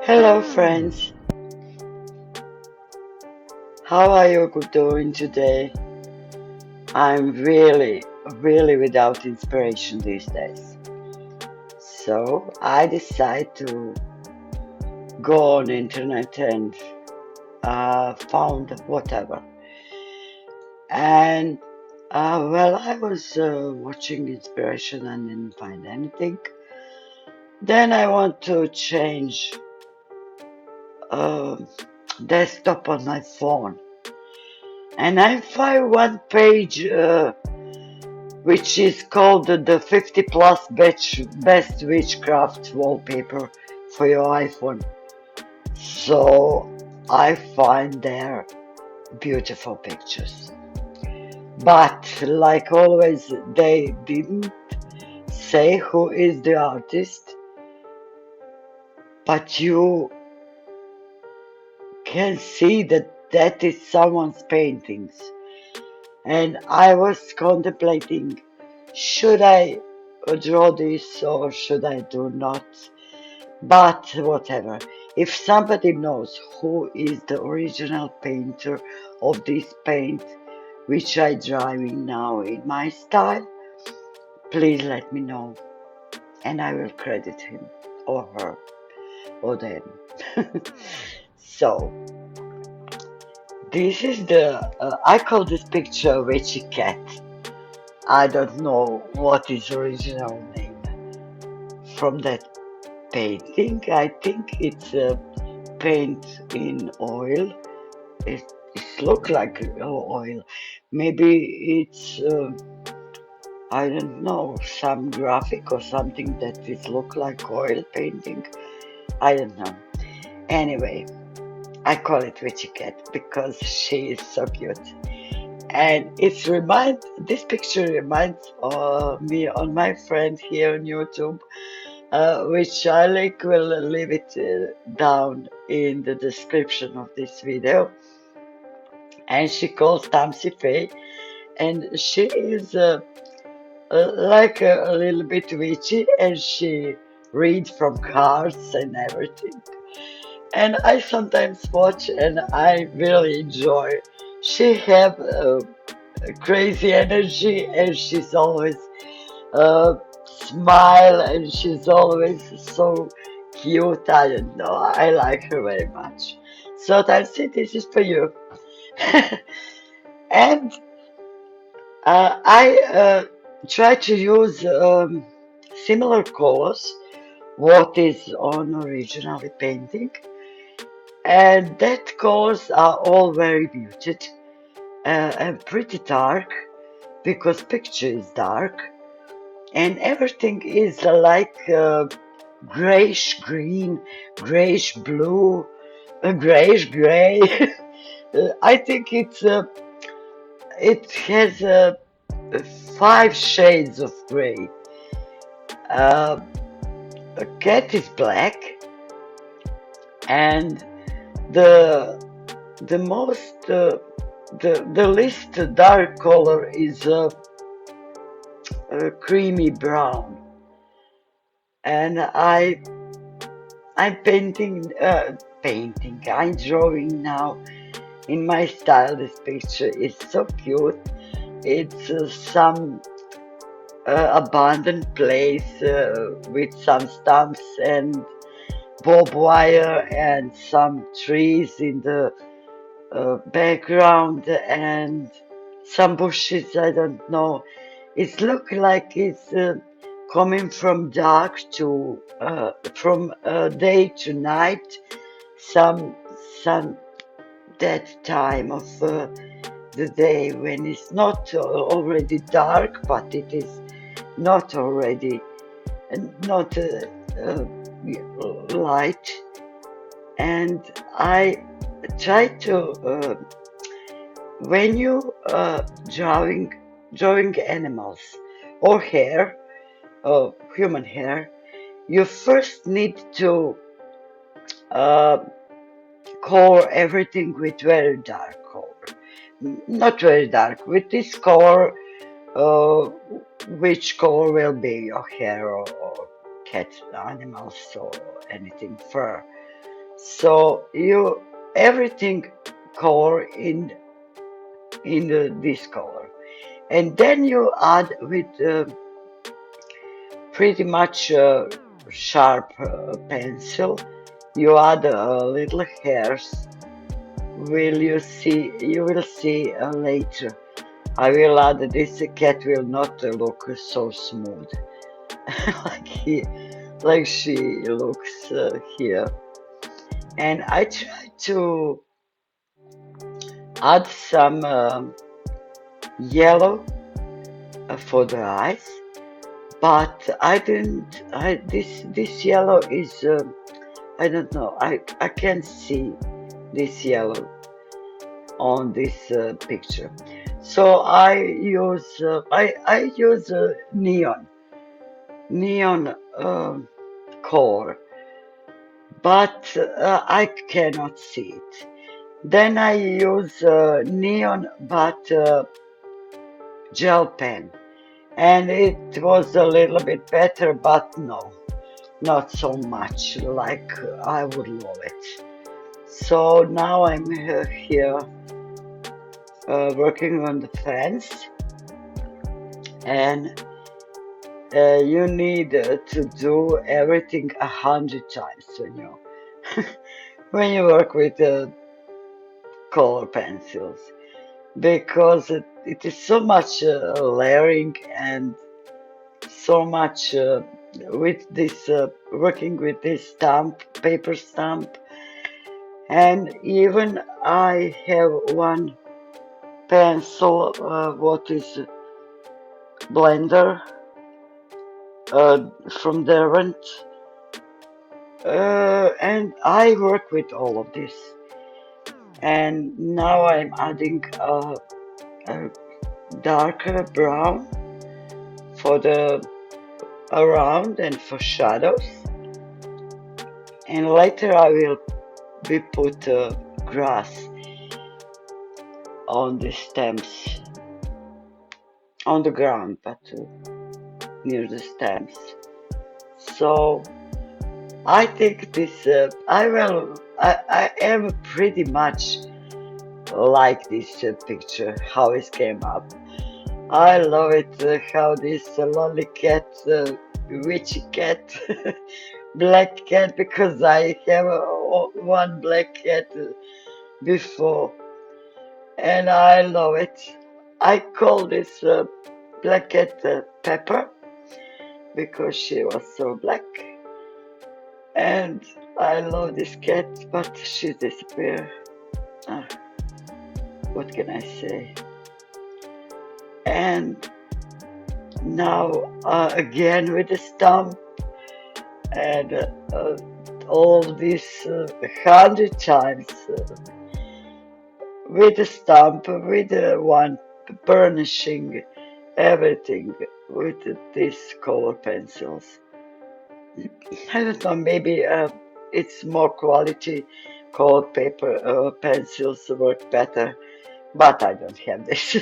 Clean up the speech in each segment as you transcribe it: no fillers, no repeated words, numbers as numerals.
Hello friends, how are you doing today? I'm really without inspiration these days. So I decide to go on internet and found whatever. And well, I was watching inspiration and didn't find anything. Then I want to change uh, desktop on my phone. And I find one page which is called the 50 plus best witchcraft wallpaper for your iPhone. So I find there beautiful pictures. But like always, they didn't say who is the artist, but you can see that that is someone's paintings. And I was contemplating, should I draw this or should I do not? But whatever, if somebody knows who is the original painter of this paint, which I drawing now in my style, please let me know and I will credit him or her or them. So, this is I call this picture Witchy Cat. I don't know what is original name from that painting. I think it's a paint in oil. It looks like oil. Maybe it's I don't know, some graphic or something that it look like oil painting. I don't know. Anyway, I call it Witchy Cat because she is so cute. And this picture reminds me on my friend here on YouTube, which I will leave it down in the description of this video. And she calls Tamsi Faye, and she is like a little bit witchy, and she reads from cards and everything. And I sometimes watch, and I really enjoy. She have crazy energy, and she's always smile, and she's always so cute. I don't know. I like her very much. So Tamsi, this is for you. And I try to use similar colors what is on originally painting, and that colors are all very muted and pretty dark because picture is dark, and everything is like grayish green, grayish blue, grayish gray. I think it has 5 shades of gray. Uh, a cat is black, and the the most the least dark color is a creamy brown. And I'm I'm drawing now in my style. This picture is so cute. It's some abandoned place with some stumps and barbed wire and some trees in the background and some bushes. I don't know. It looks like it's coming from dark to from day to night. Some that time of the day when it's not already dark, but it is not already not uh, light. And I try to when you drawing animals or hair, human hair, you first need to uh, color everything with very dark color. Not very dark, with this color, uh, which color will be your hair or cat animals or anything fur. So you everything color in this color, and then you add with pretty much sharp pencil. You add little hairs. You will see later. I will add this cat will not look so smooth like like she looks here. And I try to add some yellow for the eyes, but I didn't. This yellow is I don't know. I can't see this yellow on this picture. So I use neon color, but I cannot see it. Then I use neon but gel pen, and it was a little bit better, but no, not so much like I would love it. So now I'm here working on the fence, and you need to do everything 100 times when you work with color pencils, because it is so much layering and so much with this working with this paper stamp. And even I have one pencil what is blender from Derwent, and I work with all of this. And now I'm adding a darker brown for the around and for shadows, and later I will be put grass on the stems on the ground, but near the stems. So I think this I am pretty much like this picture how it came up. I love it how this lovely cat, witchy cat, black cat, because I have one black cat before, and I love it. I call this black cat Pepper because she was so black, and I love this cat, but she disappeared. Ah, what can I say? And now again with the stump, and all this 100 times with the stump, with the one burnishing everything with these color pencils. I don't know, maybe it's more quality color paper pencils work better, but I don't have this.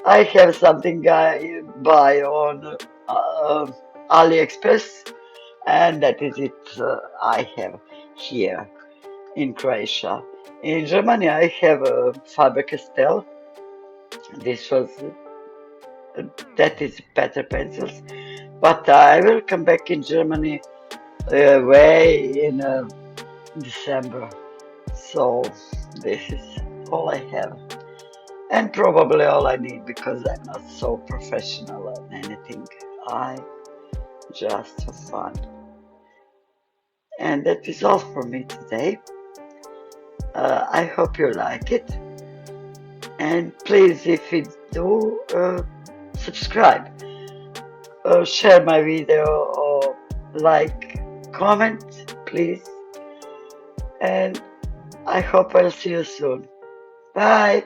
I have something I buy on AliExpress, and that is it I have here in Croatia. In Germany, I have a Faber-Castell. This was that is better pencils, but I will come back in Germany way in December. So this is all I have, and probably all I need, because I'm not so professional at anything. I just for fun. And that is all for me today. I hope you like it, and please, if you do, subscribe, share my video, or like, comment, please. And I hope I'll see you soon. Bye.